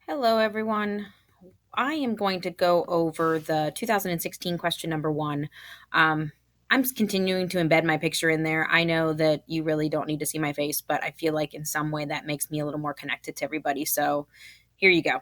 Hello, everyone. I am going to go over the 2016 question number one. Um, I'm continuing to embed my picture in there. I know that you really don't need to see my face, but I feel like in some way that makes me a little more connected to everybody. So here you go.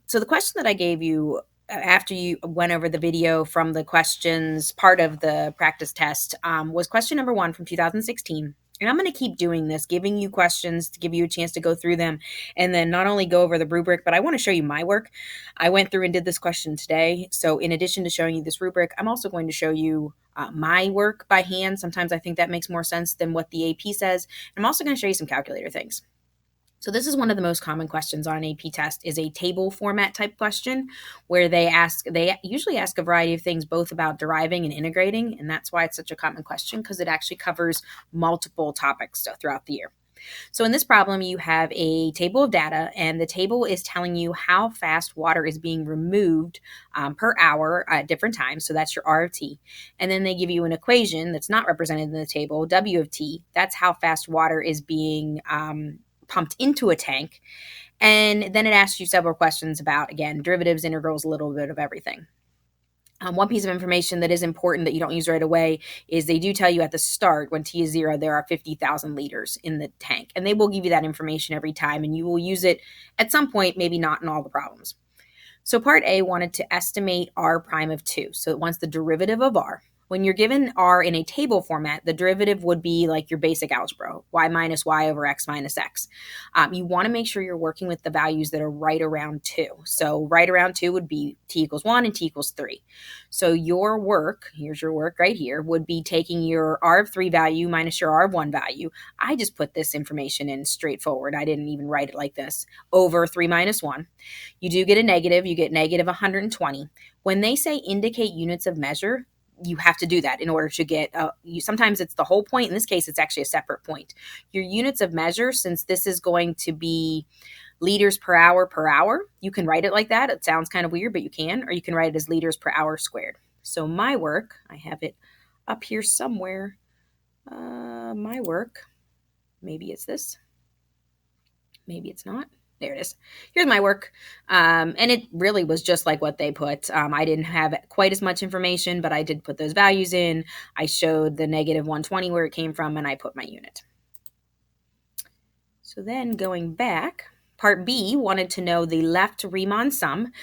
So the question that I gave you after you went over the video from the questions part of the practice test was question number one from 2016. And I'm going to keep doing this, giving you questions to give you a chance to go through them and then not only go over the rubric, but I want to show you my work. I went through and did this question today. So, in addition to showing you this rubric, I'm also going to show you my work by hand. Sometimes I think that makes more sense than what the AP says. I'm also going to show you some calculator things. So this is one of the most common questions on an AP test is a table format type question where they usually ask a variety of things both about deriving and integrating, and that's why it's such a common question because it actually covers multiple topics throughout the year. So in this problem, you have a table of data, and the table is telling you how fast water is being removed per hour at different times. So that's your R of T. And then they give you an equation that's not represented in the table, W of T. That's how fast water is being pumped into a tank. And then it asks you several questions about, again, derivatives, integrals, a little bit of everything. One piece of information that is important that you don't use right away is they do tell you at the start when T is 0, there are 50,000 liters in the tank. And they will give you that information every time, and you will use it at some point, maybe not in all the problems. So part A wanted to estimate R prime of 2. So it wants the derivative of R. When you're given R in a table format, the derivative would be like your basic algebra, y minus y over x minus x. You want to make sure you're working with the values that are right around 2. So right around 2 would be t equals 1 and t equals 3. So your work, here's your work right here, would be taking your R of 3 value minus your R of 1 value. I just put this information in straightforward. I didn't even write it like this, over 3 minus 1. You do get a negative, you get negative 120. When they say indicate units of measure, you have to do that in order to get, sometimes it's the whole point. In this case, it's actually a separate point. Your units of measure, since this is going to be liters per hour, you can write it like that. It sounds kind of weird, but you can, or you can write it as liters per hour squared. So my work, I have it up here somewhere. My work, maybe it's this, maybe it's not. There it is. Here's my work. And it really was just like what they put. I didn't have quite as much information, but I did put those values in. I showed the negative 120 where it came from, and I put my unit. So then going back, part B wanted to know the left Riemann sum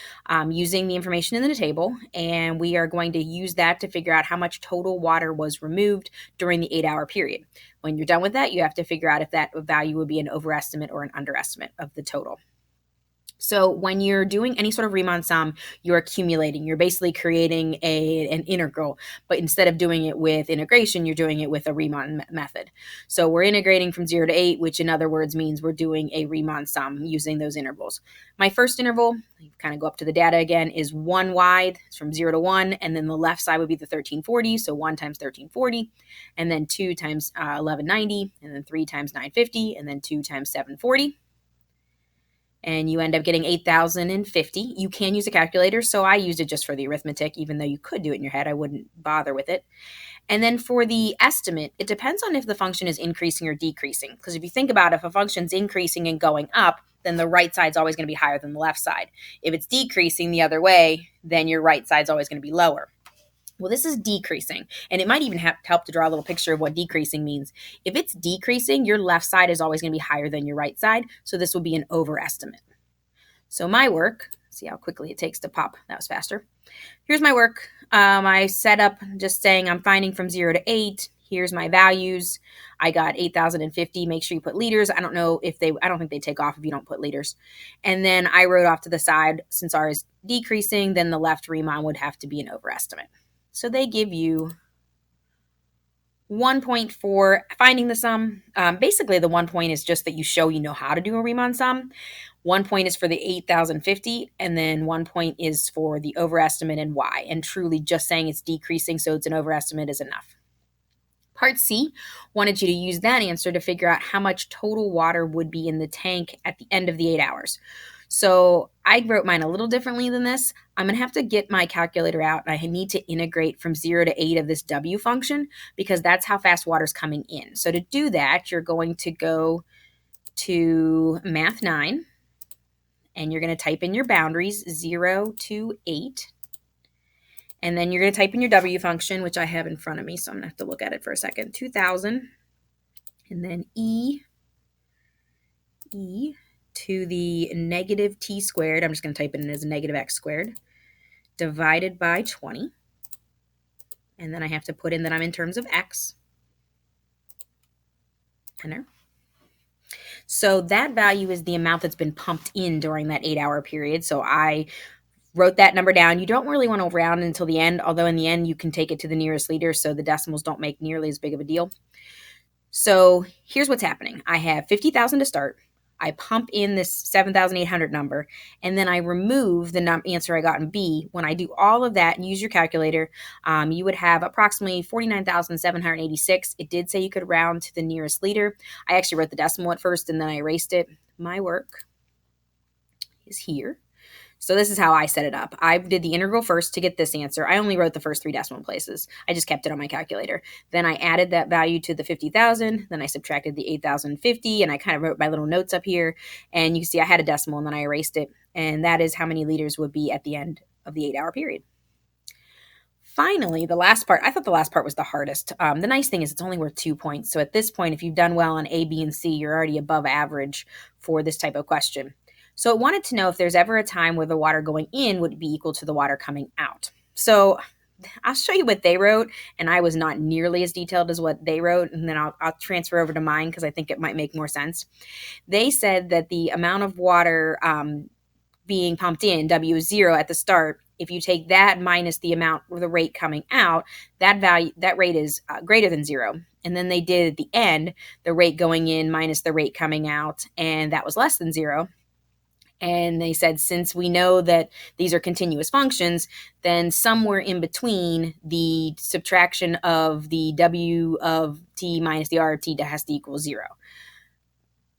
using the information in the table, and we are going to use that to figure out how much total water was removed during the 8-hour period. When you're done with that, you have to figure out if that value would be an overestimate or an underestimate of the total. So when you're doing any sort of Riemann sum, you're accumulating. You're basically creating an integral, but instead of doing it with integration, you're doing it with a Riemann method. So we're integrating from 0 to 8, which in other words means we're doing a Riemann sum using those intervals. My first interval, kind of go up to the data again, is 1 wide. It's from 0 to 1, and then the left side would be the 1340, so 1 times 1340, and then 2 times 1190, and then 3 times 950, and then 2 times 740. And you end up getting 8,050. You can use a calculator, so I used it just for the arithmetic, even though you could do it in your head. I wouldn't bother with it. And then for the estimate, it depends on if the function is increasing or decreasing. Because if you think about it, if a function's increasing and going up, then the right side's always going to be higher than the left side. If it's decreasing the other way, then your right side's always going to be lower. Well, this is decreasing, and it might even help to draw a little picture of what decreasing means. If it's decreasing, your left side is always going to be higher than your right side, so this will be an overestimate. So my work, see how quickly it takes to pop. That was faster. Here's my work. I set up just saying I'm finding from 0 to 8. Here's my values. I got 8,050. Make sure you put liters. I don't think they take off if you don't put liters. And then I wrote off to the side, since R is decreasing, then the left Riemann would have to be an overestimate. So they give you 1 point for finding the sum. Basically, the 1 point is just that you show you know how to do a Riemann sum. 1 point is for the 8,050, and then 1 point is for the overestimate and y. And truly just saying it's decreasing, so it's an overestimate, is enough. Part C wanted you to use that answer to figure out how much total water would be in the tank at the end of the 8 hours. So I wrote mine a little differently than this. I'm going to have to get my calculator out, and I need to integrate from 0 to 8 of this W function because that's how fast water's coming in. So to do that, you're going to go to Math 9, and you're going to type in your boundaries 0 to 8. And then you're going to type in your W function, which I have in front of me, so I'm going to have to look at it for a second. 2000, and then E to the negative t squared. I'm just going to type it in as negative x squared divided by 20. And then I have to put in that I'm in terms of x. Enter. So that value is the amount that's been pumped in during that 8-hour period. So I wrote that number down. You don't really want to round until the end, although in the end you can take it to the nearest liter, so the decimals don't make nearly as big of a deal. So here's what's happening. I have 50,000 to start. I pump in this 7,800 number, and then I remove the answer I got in B. When I do all of that and use your calculator, you would have approximately 49,786. It did say you could round to the nearest liter. I actually wrote the decimal at first, and then I erased it. My work is here. So this is how I set it up. I did the integral first to get this answer. I only wrote the first 3 decimal places. I just kept it on my calculator. Then I added that value to the 50,000. Then I subtracted the 8,050, and I kind of wrote my little notes up here. And you can see I had a decimal, and then I erased it. And that is how many liters would be at the end of the 8-hour period. Finally, the last part, I thought the last part was the hardest. The nice thing is it's only worth 2 points. So at this point, if you've done well on A, B, and C, you're already above average for this type of question. So it wanted to know if there's ever a time where the water going in would be equal to the water coming out. So I'll show you what they wrote, and I was not nearly as detailed as what they wrote, and then I'll transfer over to mine because I think it might make more sense. They said that the amount of water being pumped in, W is 0 at the start. If you take that minus the amount or the rate coming out, that rate is greater than 0. And then they did at the end, the rate going in minus the rate coming out, and that was less than 0. And they said, since we know that these are continuous functions, then somewhere in between the subtraction of the W of t minus the R of t has to equal 0.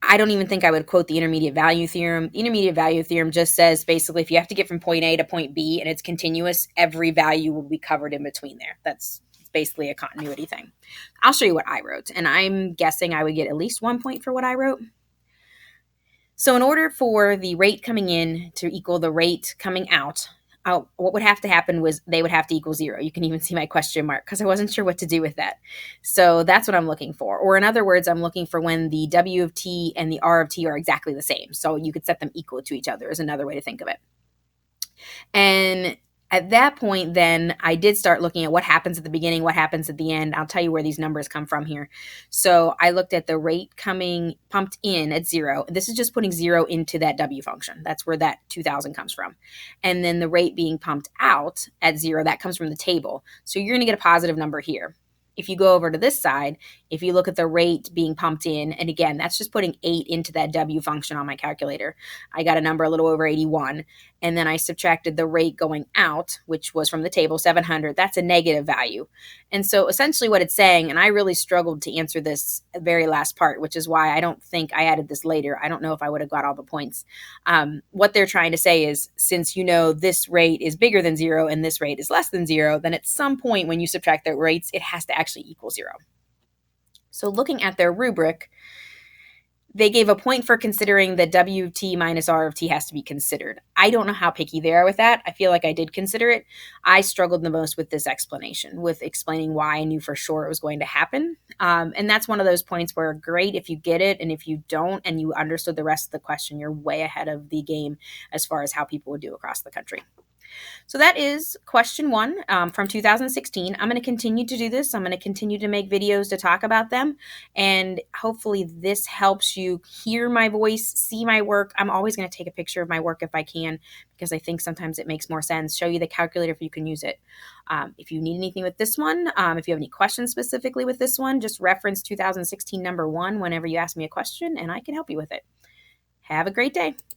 I don't even think I would quote the intermediate value theorem. The intermediate value theorem just says basically if you have to get from point A to point B and it's continuous, every value will be covered in between there. That's basically a continuity thing. I'll show you what I wrote, and I'm guessing I would get at least 1 point for what I wrote. So in order for the rate coming in to equal the rate coming out, what would have to happen was they would have to equal 0. You can even see my question mark because I wasn't sure what to do with that. So that's what I'm looking for. Or in other words, I'm looking for when the W of t and the R of t are exactly the same. So you could set them equal to each other is another way to think of it. And at that point, then I did start looking at what happens at the beginning, what happens at the end. I'll tell you where these numbers come from here. So I looked at the rate coming pumped in at 0. This is just putting 0 into that W function. That's where that 2,000 comes from. And then the rate being pumped out at 0, that comes from the table. So you're going to get a positive number here. If you go over to this side, if you look at the rate being pumped in, and again, that's just putting 8 into that W function on my calculator. I got a number a little over 81. And then I subtracted the rate going out, which was from the table, 700. That's a negative value. And so essentially what it's saying, and I really struggled to answer this very last part, which is why I don't think I added this later. I don't know if I would have got all the points. What they're trying to say is, since you know this rate is bigger than 0 and this rate is less than 0, then at some point when you subtract their rates, it has to actually equal 0. So looking at their rubric, they gave a point for considering that W of t minus R of t has to be considered. I don't know how picky they are with that. I feel like I did consider it. I struggled the most with this explanation, with explaining why I knew for sure it was going to happen. And that's one of those points where great if you get it, and if you don't and you understood the rest of the question, you're way ahead of the game as far as how people would do across the country. So that is question 1 from 2016. I'm going to continue to do this. I'm going to continue to make videos to talk about them. And hopefully this helps you hear my voice, see my work. I'm always going to take a picture of my work if I can, because I think sometimes it makes more sense. Show you the calculator if you can use it. If you need anything with this one, if you have any questions specifically with this one, just reference 2016 number 1 whenever you ask me a question, and I can help you with it. Have a great day.